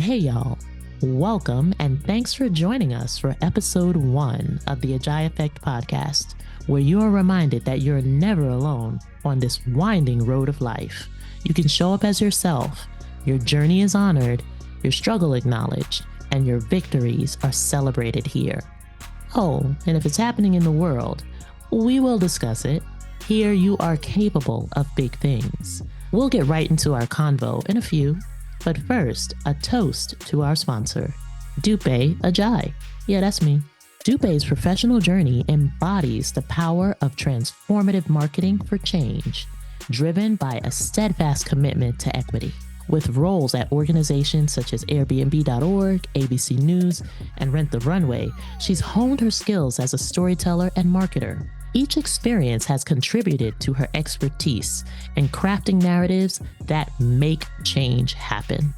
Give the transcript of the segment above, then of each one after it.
Hey, y'all. Welcome and thanks for joining us for episode 1 of the Ajayi Effect podcast, where you are reminded that you're never alone on this winding road of life. You can show up as yourself, your journey is honored, your struggle acknowledged, and your victories are celebrated here. Oh, and if it's happening in the world, we will discuss it. Here you are capable of big things. We'll get right into our convo in a few. But first, a toast to our sponsor, Dupé O Ajayi. Yeah, that's me. Dupé's professional journey embodies the power of transformative marketing for change, driven by a steadfast commitment to equity. With roles at organizations such as Airbnb.org, ABC News, and Rent the Runway, she's honed her skills as a storyteller and marketer. Each experience has contributed to her expertise in crafting narratives that make change happen.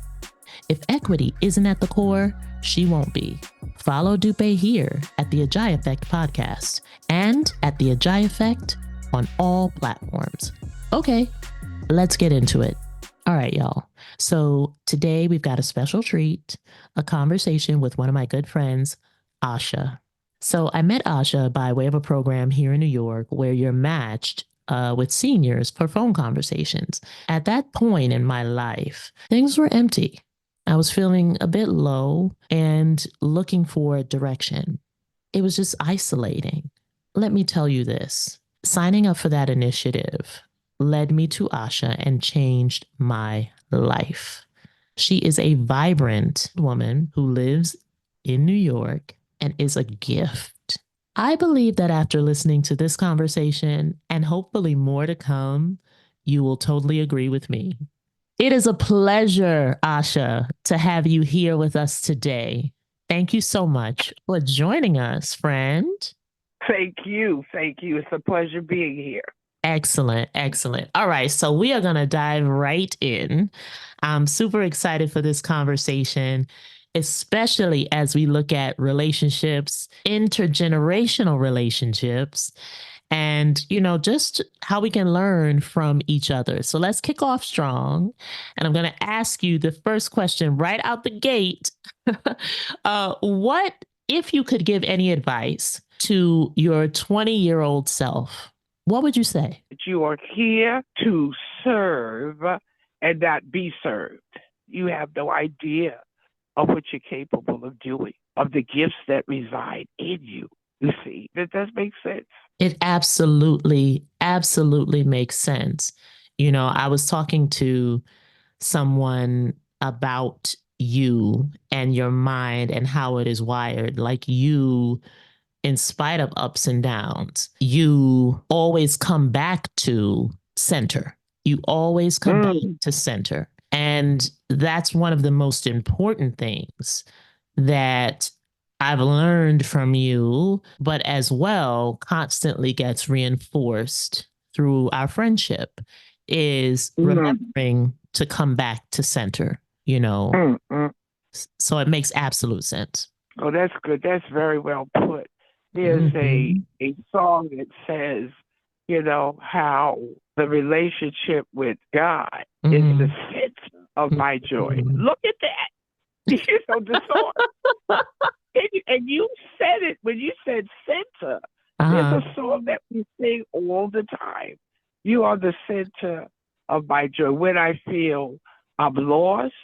If equity isn't at the core, she won't be. Follow Dupé here at the Ajayi Effect podcast and at the Ajayi Effect on all platforms. Okay, let's get into it. All right, y'all. So today we've got a special treat, a conversation with one of my good friends, Asha. So I met Asha by way of a program here in New York where you're matched with seniors for phone conversations. At that point in my life, things were empty. I was feeling a bit low and looking for direction. It was just isolating. Let me tell you this. Signing up for that initiative led me to Asha and changed my life. She is a vibrant woman who lives in New York and is a gift. I believe that after listening to this conversation and hopefully more to come, you will totally agree with me. It is a pleasure, Asha, to have you here with us today. Thank you so much for joining us, friend. Thank you. Thank you. It's a pleasure being here. Excellent. Excellent. All right. So we are going to dive right in. I'm super excited for this conversation, especially as we look at relationships, intergenerational relationships, and, just how we can learn from each other. So let's kick off strong. And I'm going to ask you the first question right out the gate. What, if you could give any advice to your 20-year-old self, what would you say? You are here to serve and not be served. You have no idea of what you're capable of doing, of the gifts that reside in you. You see, that does make sense. It absolutely, absolutely makes sense. I was talking to someone about you and your mind and how it is wired. Like you, in spite of ups and downs, you always come back to center. You always come back to center. And that's one of the most important things that I've learned from you, but as well constantly gets reinforced through our friendship is remembering to come back to center, So it makes absolute sense. Oh, that's good. That's very well put. There's a song that says, how the relationship with God is the center of my joy. Look at that. The song. And you said it when you said center. There's a song that we sing all the time. You are the center of my joy. When I feel I'm lost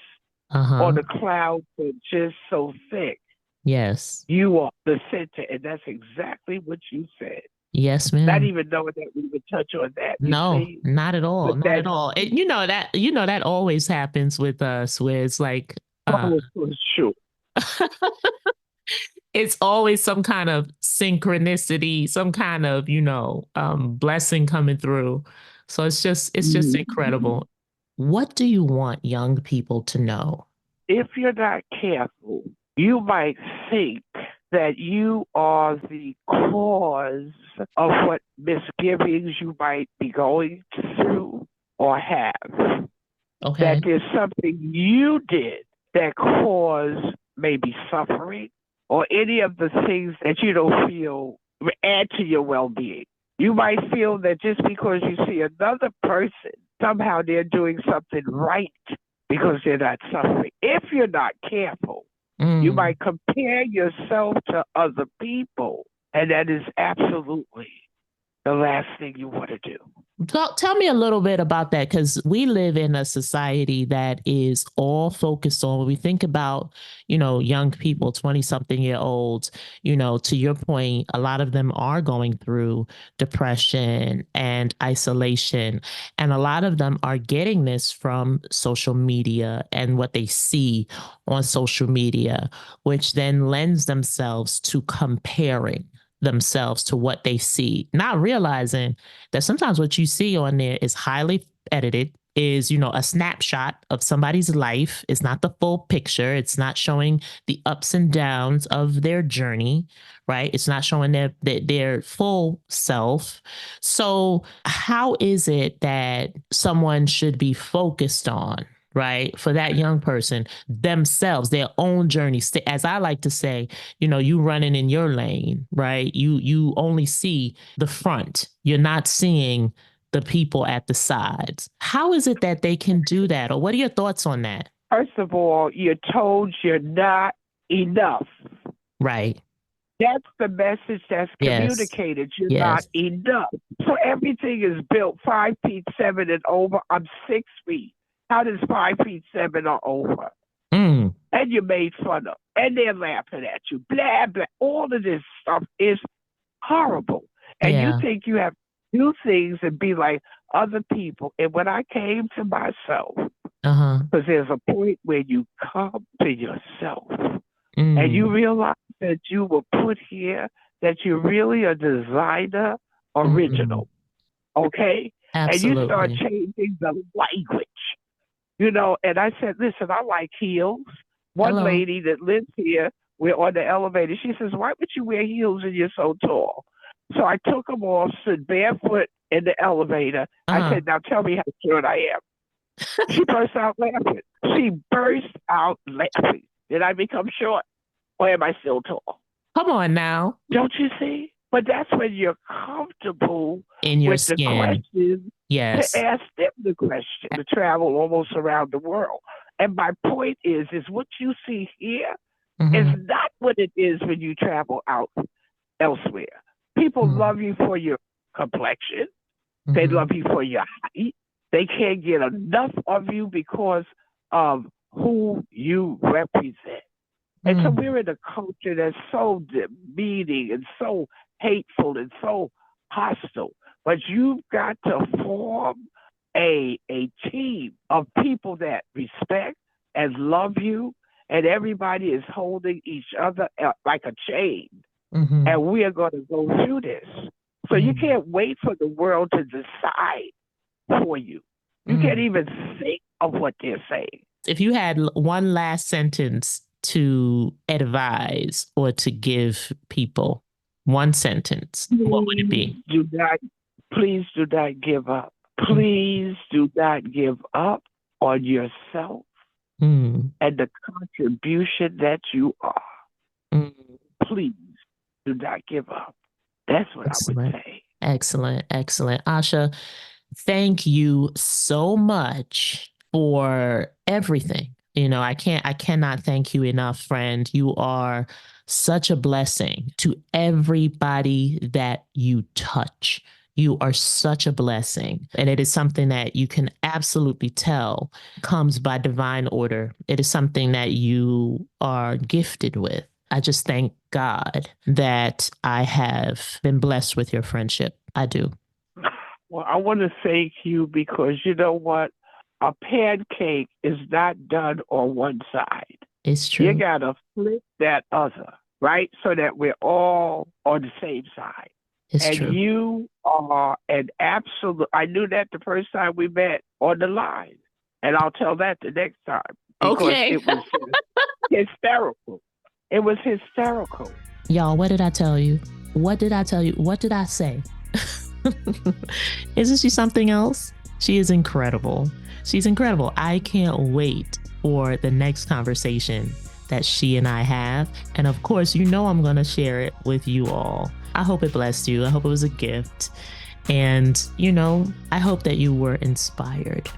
or the clouds are just so thick, yes, you are the center. And that's exactly what you said. Yes, ma'am. Not even knowing that we would touch on that. No, see? not at all. But Not at all. And that always happens with us, where it's like sure. it's always some kind of synchronicity, some kind of, blessing coming through. So it's just incredible. What do you want young people to know? If you're not careful, you might think that you are the cause of what misgivings you might be going through or have. Okay. That there's something you did that caused maybe suffering or any of the things that you don't feel add to your well-being. You might feel that just because you see another person, somehow they're doing something right because they're not suffering. If you're not careful, you might compare yourself to other people, and that is absolutely the last thing you want to do. Tell me a little bit about that, because we live in a society that is all focused on, when we think about, young people, 20-something-year-olds, to your point, a lot of them are going through depression and isolation. And a lot of them are getting this from social media and what they see on social media, which then lends themselves to comparing themselves to what they see, not realizing that sometimes what you see on there is highly edited, is, a snapshot of somebody's life. It's not the full picture. It's not showing the ups and downs of their journey, right? It's not showing their full self. So how is it that someone should be focused on, right, for that young person, themselves, their own journey? As I like to say, you running in your lane, right? You only see the front. You're not seeing the people at the sides. How is it that they can do that? Or what are your thoughts on that? First of all, you're told you're not enough. Right. That's the message that's communicated. You're not enough. So everything is built 5'7" and over. I'm 6 feet. How does 5'7" or over? And you're made fun of. And they're laughing at you. Blah, blah. All of this stuff is horrible. And you think you have to do things and be like other people. And when I came to myself, because there's a point where you come to yourself and you realize that you were put here, that you're really a designer original. Okay? Absolutely. And you start changing the language. And I said, listen, I like heels. One lady that lives here, we're on the elevator. She says, why would you wear heels and you're so tall? So I took them off, stood barefoot in the elevator. I said, now tell me how short I am. She burst out laughing. Did I become short? Or am I still tall? Come on now. Don't you see? But that's when you're comfortable in your with skin. The question. Yes. To ask them the question, to travel almost around the world. And my point is what you see here is not what it is when you travel out elsewhere. People love you for your complexion. They love you for your height. They can't get enough of you because of who you represent. And so we're in a culture that's so demeaning and so hateful and so hostile. But you've got to form a team of people that respect and love you, and everybody is holding each other like a chain. And we are going to go through this. So you can't wait for the world to decide for you. You can't even think of what they're saying. If you had one last sentence to advise or to give people, one sentence, what would it be? Please do not give up. Please do not give up on yourself and the contribution that you are. Please do not give up. That's what I would say. Excellent. Excellent. Asha, thank you so much for everything. I cannot thank you enough, friend. You are such a blessing to everybody that you touch. You are such a blessing. And it is something that you can absolutely tell comes by divine order. It is something that you are gifted with. I just thank God that I have been blessed with your friendship. I do. Well, I want to thank you because you know what? A pancake is not done on one side. It's true. You got to flip that other, right? So that we're all on the same side. It's true. You are an absolute, I knew that the first time we met on the line. And I'll tell that the next time. Because it was hysterical. It was hysterical. Y'all, what did I tell you? What did I tell you? What did I say? Isn't she something else? She is incredible. She's incredible. I can't wait for the next conversation that she and I have. And of course, I'm going to share it with you all. I hope it blessed you. I hope it was a gift. And, I hope that you were inspired.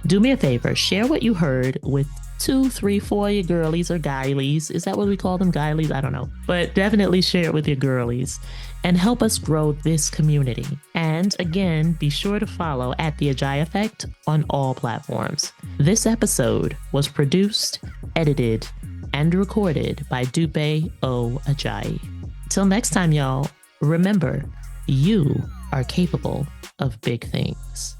Do me a favor, share what you heard with 2, 3, 4 of your girlies or guilies. Is that what we call them? Guilies? I don't know. But definitely share it with your girlies and help us grow this community. And again, be sure to follow at The Ajayi Effect on all platforms. This episode was produced, edited, and recorded by Dupé O Ajayi. Till next time, y'all, remember, you are capable of big things.